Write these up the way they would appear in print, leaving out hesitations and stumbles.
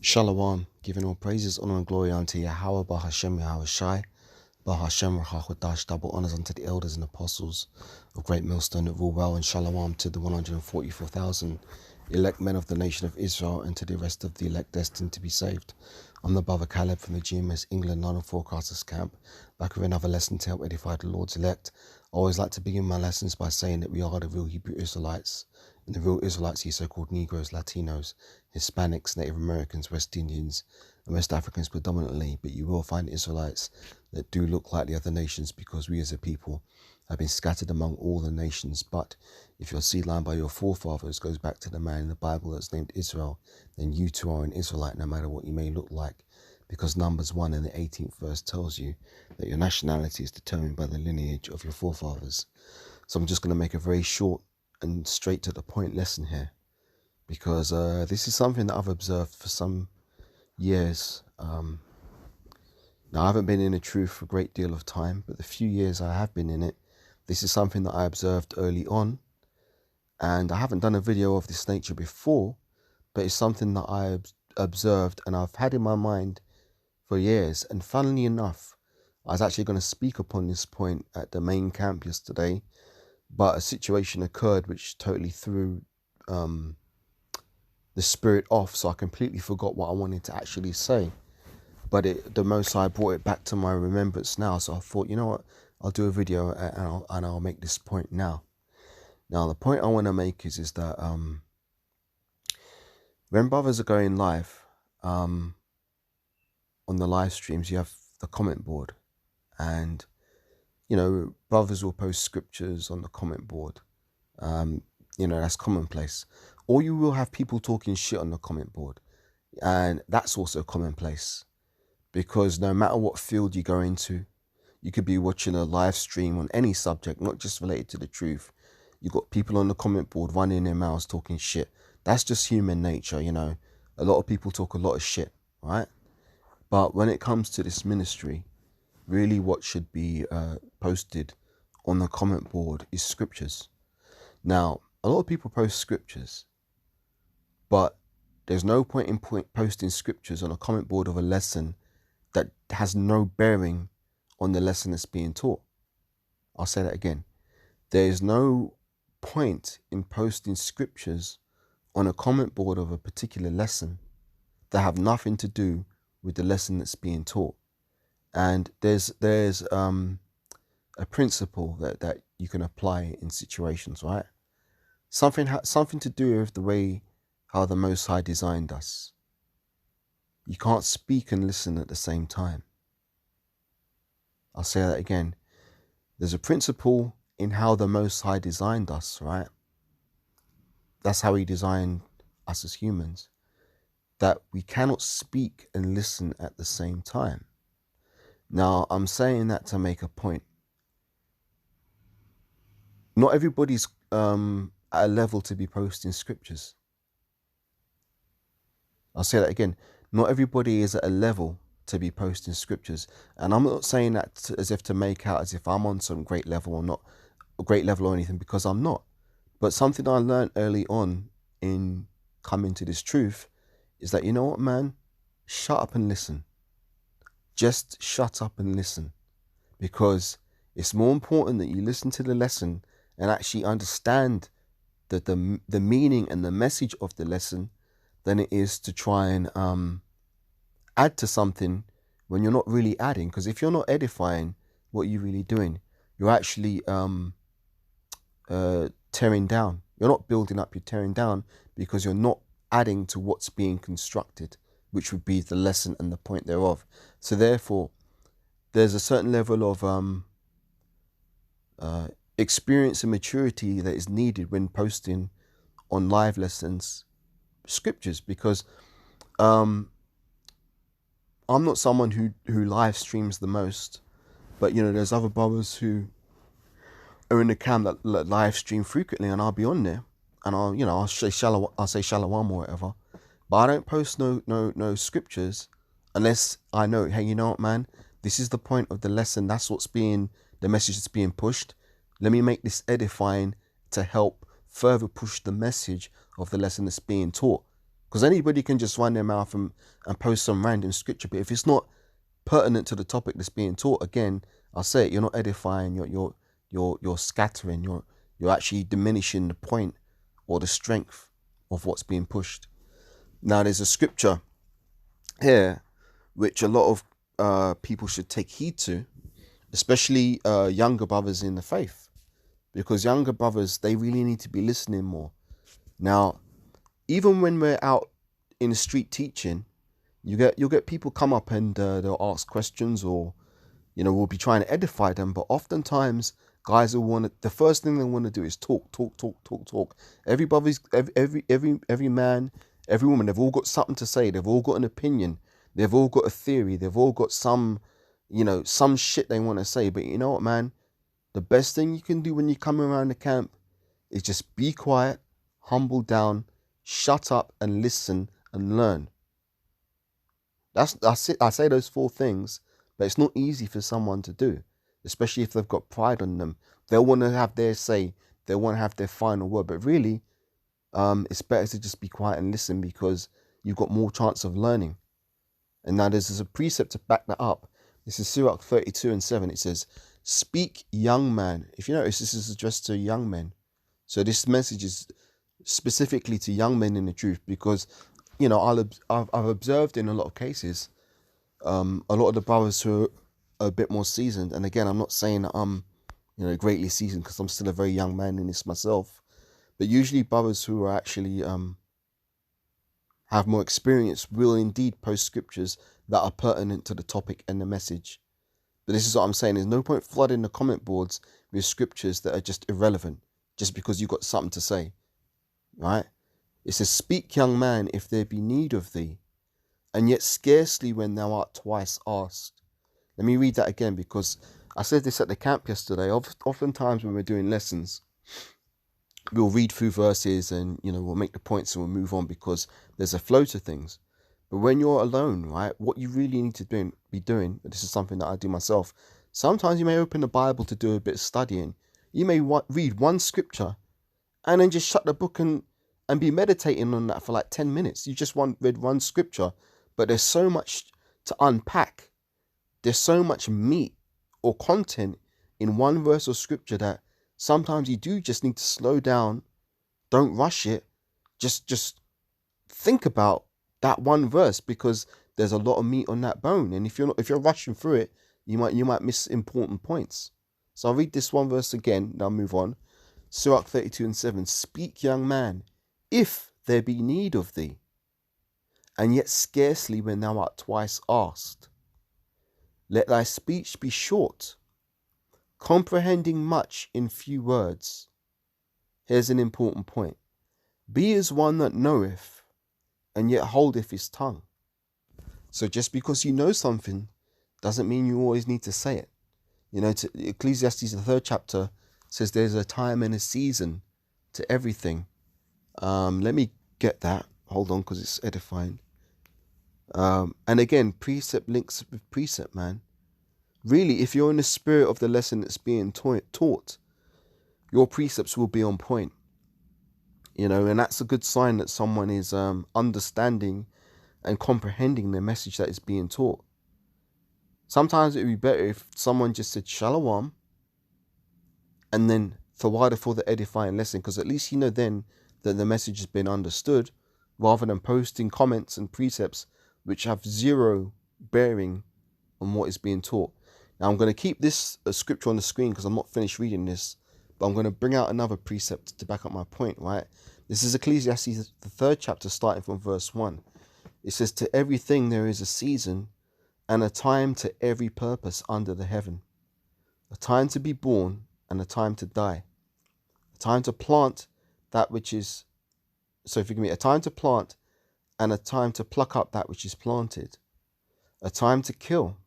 Shalom, giving all praises, honor, and glory unto Yahweh, Bahashem, Yahweh Shai, Bahashem, Rahakodash, double honors unto the elders and apostles of Great Millstone that rule well, and Shalom to the 144,000 elect men of the nation of Israel and to the rest of the elect destined to be saved. I'm the brother Caleb from the GMS England London Forecasters Camp, back with another lesson to help edify the Lord's elect. I always like to begin my lessons by saying that we are the real Hebrew Israelites, and the real Israelites are so-called Negroes, Latinos, Hispanics, Native Americans, West Indians, and West Africans predominantly, but you will find Israelites that do look like the other nations because we as a people have been scattered among all the nations. But if your seed line by your forefathers goes back to the man in the Bible that's named Israel, then you too are an Israelite no matter what you may look like, because Numbers 1 and the 18th verse tells you that your nationality is determined by the lineage of your forefathers. So I'm just going to make a very short and straight to the point lesson here, because this is something that I've observed for some years. Now, I haven't been in the truth for a great deal of time, but the few years I have been in it, this is something that I observed early on, and I haven't done a video of this nature before, but it's something that I observed and I've had in my mind for years. And funnily enough, I was actually going to speak upon this point at the main camp yesterday, but a situation occurred which totally threw the spirit off, so I completely forgot what I wanted to actually say. But the Most High brought it back to my remembrance now, so I thought, you know what, I'll do a video and I'll make this point now. Now, the point I want to make is that when brothers are going live on the live streams, you have the comment board, and you know, brothers will post scriptures on the comment board. You know, that's commonplace. Or you will have people talking shit on the comment board, and that's also commonplace. Because no matter what field you go into, you could be watching a live stream on any subject, not just related to the truth. You've got people on the comment board running their mouths talking shit. That's just human nature, you know. A lot of people talk a lot of shit, right? But when it comes to this ministry, really what should be posted on the comment board is scriptures. Now, a lot of people post scriptures, but there's no point in posting scriptures on a comment board of a lesson that has no bearing on the lesson that's being taught. I'll say that again. There is no point in posting scriptures on a comment board of a particular lesson that have nothing to do with the lesson that's being taught. And there's a principle that you can apply in situations, right? Something to do with the way how the Most High designed us. You can't speak and listen at the same time. I'll say that again. There's a principle in how the Most High designed us, right? That's how He designed us as humans, that we cannot speak and listen at the same time. Now, I'm saying that to make a point. Not everybody's at a level to be posting scriptures. I'll say that again. Not everybody is at a level to be posting scriptures. And I'm not saying that as if to make out as if I'm on some great level or not, a great level or anything, because I'm not. But something I learned early on in coming to this truth is that, you know what, man? Shut up and listen. Just shut up and listen. Because it's more important that you listen to the lesson and actually understand the meaning and the message of the lesson than it is to try and add to something when you're not really adding. Because if you're not edifying, what you're really doing, you're actually tearing down. You're not building up, you're tearing down, because you're not adding to what's being constructed, which would be the lesson and the point thereof. So therefore, there's a certain level of experience and maturity that is needed when posting on live lessons scriptures, because I'm not someone who live streams the most, but you know, there's other brothers who are in the camp that live stream frequently, and I'll be on there and I'll say shalom or whatever, but I don't post no scriptures unless I know, hey, you know what, man, this is the point of the lesson, that's what's being the message that's being pushed. Let me make this edifying to help further push the message of the lesson that's being taught. Because anybody can just run their mouth and post some random scripture, but if it's not pertinent to the topic that's being taught, again, I'll say it, you're not edifying, you're scattering, you're actually diminishing the point or the strength of what's being pushed. Now there's a scripture here which a lot of people should take heed to, especially younger brothers in the faith, because younger brothers, they really need to be listening more. Now, even when we're out in the street teaching, you'll get people come up and they'll ask questions, or we'll be trying to edify them, but oftentimes guys will want to, the first thing they want to do is talk. Every man, every woman, they've all got something to say, they've all got an opinion, they've all got a theory, they've all got some shit they want to say. But you know what, man, the best thing you can do when you come around the camp is just be quiet, humble down, shut up and listen and learn. That's it. I say those 4 things, but it's not easy for someone to do, especially if they've got pride on them. They'll want to have their say, they want to have their final word, but really, it's better to just be quiet and listen, because you've got more chance of learning. And now there's a precept to back that up. This is Sirach 32:7. It says, "Speak, young man." If you notice, this is addressed to young men. So this message is specifically to young men in the truth, because I've observed in a lot of cases, a lot of the brothers who are a bit more seasoned, and again, I'm not saying that I'm greatly seasoned, because I'm still a very young man in this myself, but usually brothers who are actually have more experience will indeed post scriptures that are pertinent to the topic and the message. But this is what I'm saying: there's no point flooding the comment boards with scriptures that are just irrelevant just because you've got something to say, right? It says, "Speak, young man, if there be need of thee, and yet scarcely when thou art twice asked." Let me read that again, because I said this at the camp yesterday. Oftentimes when we're doing lessons, we'll read through verses and we'll make the points and we'll move on, because there's a flow to things. But when you're alone, right, what you really need to be doing, this is something that I do myself, sometimes you may open the Bible to do a bit of studying. You may read one scripture and then just shut the book and be meditating on that for like 10 minutes. You just read one scripture, but there's so much to unpack. There's so much meat or content in one verse of scripture that sometimes you do just need to slow down. Don't rush it. Just think about that one verse, because there's a lot of meat on that bone. And if you're rushing through it, you might miss important points. So I'll read this one verse again, now move on. Sirach 32:7. "Speak, young man, if there be need of thee, and yet scarcely when thou art twice asked. Let thy speech be short, comprehending much in few words." Here's an important point. "Be as one that knoweth, and yet holdeth his tongue." So just because you know something doesn't mean you always need to say it. Ecclesiastes, the 3rd chapter, says there's a time and a season to everything. Let me get that. Hold on, because it's edifying. And again, precept links with precept, man. Really, if you're in the spirit of the lesson that's being taught, your precepts will be on point. And that's a good sign that someone is understanding and comprehending the message that is being taught. Sometimes it would be better if someone just said shalom and then tawada for the edifying lesson, because at least then that the message has been understood, rather than posting comments and precepts which have zero bearing on what is being taught. Now I'm going to keep this scripture on the screen because I'm not finished reading this, but I'm going to bring out another precept to back up my point, right? This is Ecclesiastes, the 3rd chapter, starting from verse 1. It says, "To everything there is a season, and a time to every purpose under the heaven. A time to be born, and a time to die. A time to plant that which is, a time to plant, and a time to pluck up that which is planted. A time to kill,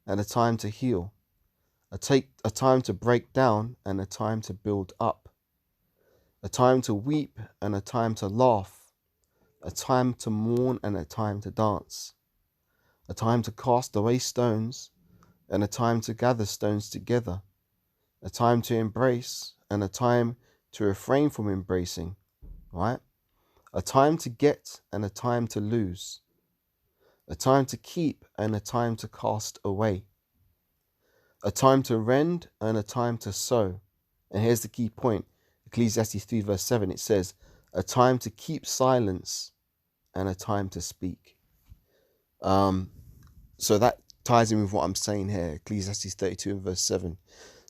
and a time to heal. A time to break down, and a time to build up. A time to weep, and a time to laugh. A time to mourn, and a time to dance. A time to cast away stones, and a time to gather stones together. A time to embrace, and a time to refrain from embracing." Right? A time to get and a time to lose. A time to keep and a time to cast away. A time to rend and a time to sow. And here's the key point. Ecclesiastes 3 verse 7, it says, a time to keep silence and a time to speak. So that ties in with what I'm saying here. Ecclesiastes 32 and verse 7.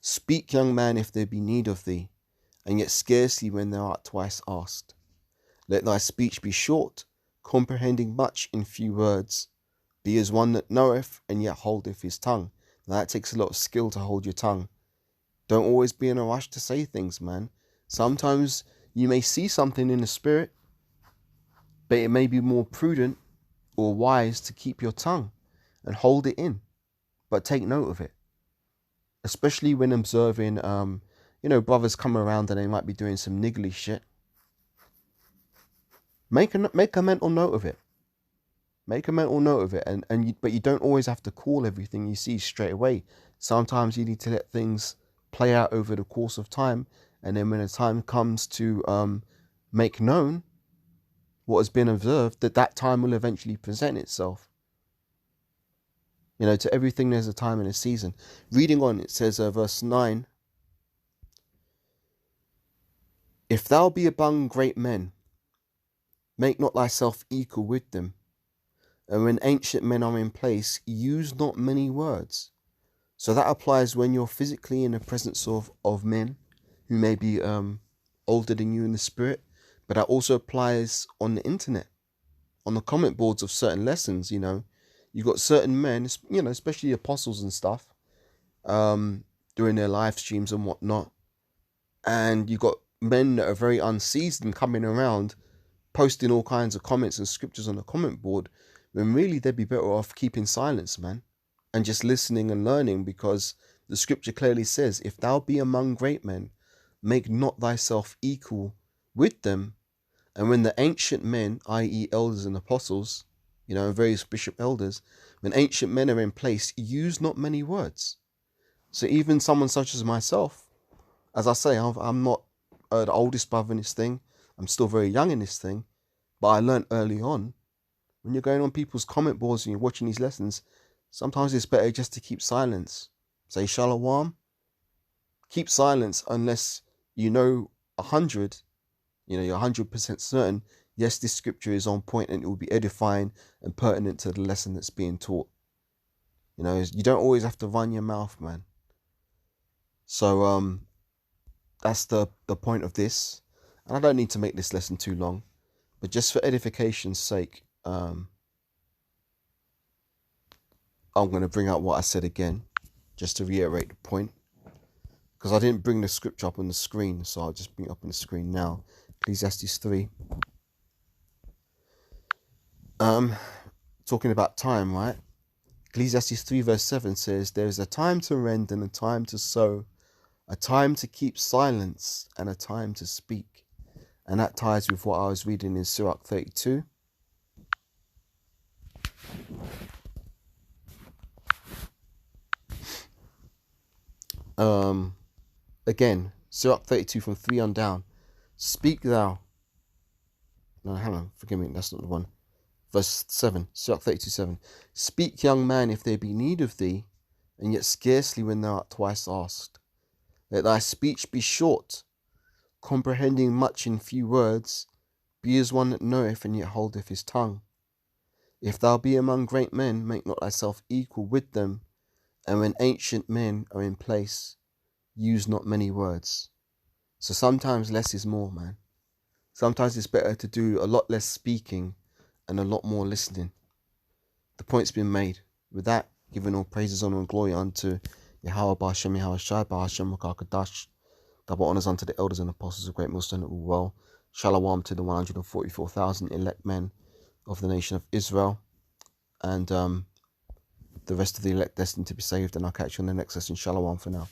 Speak, young man, if there be need of thee, and yet scarcely when thou art twice asked. Let thy speech be short, comprehending much in few words. Be as one that knoweth, and yet holdeth his tongue. Now that takes a lot of skill to hold your tongue. Don't always be in a rush to say things, man. Sometimes you may see something in the spirit, but it may be more prudent or wise to keep your tongue and hold it in, but take note of it. Especially when observing, brothers come around and they might be doing some niggly shit. Make a mental note of it. Make a mental note of it, but you don't always have to call everything you see straight away. Sometimes you need to let things play out over the course of time, and then when the time comes to make known what has been observed, that time will eventually present itself. To everything there's a time and a season. Reading on, it says, verse 9, if thou be among great men, make not thyself equal with them. And when ancient men are in place, use not many words. So that applies when you're physically in the presence of men who may be older than you in the spirit. But that also applies on the internet, on the comment boards of certain lessons. You've got certain men, especially apostles and stuff, doing their live streams and whatnot. And you've got men that are very unseasoned coming around, posting all kinds of comments and scriptures on the comment board, when really they'd be better off keeping silence, man, and just listening and learning, because the scripture clearly says, if thou be among great men, make not thyself equal with them. And when the ancient men, i.e. elders and apostles, various bishop elders, when ancient men are in place, use not many words. So even someone such as myself, as I say, I'm not the oldest brother in this thing. I'm still very young in this thing, but I learned early on, when you're going on people's comment boards and you're watching these lessons, sometimes it's better just to keep silence. Say shalom. Keep silence unless you know 100, you're 100% certain, yes, this scripture is on point and it will be edifying and pertinent to the lesson that's being taught. You don't always have to run your mouth, man. So that's the point of this. And I don't need to make this lesson too long, but just for edification's sake, I'm going to bring out what I said again, just to reiterate the point, because I didn't bring the scripture up on the screen, so I'll just bring it up on the screen now. Ecclesiastes 3. Talking about time, right? Ecclesiastes 3 verse 7 says, there is a time to rend and a time to sow, a time to keep silence and a time to speak. And that ties with what I was reading in Sirach 32. Again, Sirach 32 from 3 on down. Speak thou. No, hang on, forgive me, that's not the one. Verse 7, Sirach 32:7. Speak, young man, if there be need of thee, and yet scarcely when thou art twice asked. Let thy speech be short, comprehending much in few words. Be as one that knoweth, and yet holdeth his tongue. If thou be among great men, make not thyself equal with them. And when ancient men are in place, use not many words. So sometimes less is more, man. Sometimes it's better to do a lot less speaking and a lot more listening. The point's been made. With that, giving all praises, honor, and glory unto Yahweh, Ba'ashem, Yahweh Shai, Ba'ashem, Rakakadash. Double honors unto the elders and apostles of Great Millstone that rule well. Shalom to the 144,000 elect men of the nation of Israel. And the rest of the elect destined to be saved. And I'll catch you on the next lesson. Shalom for now.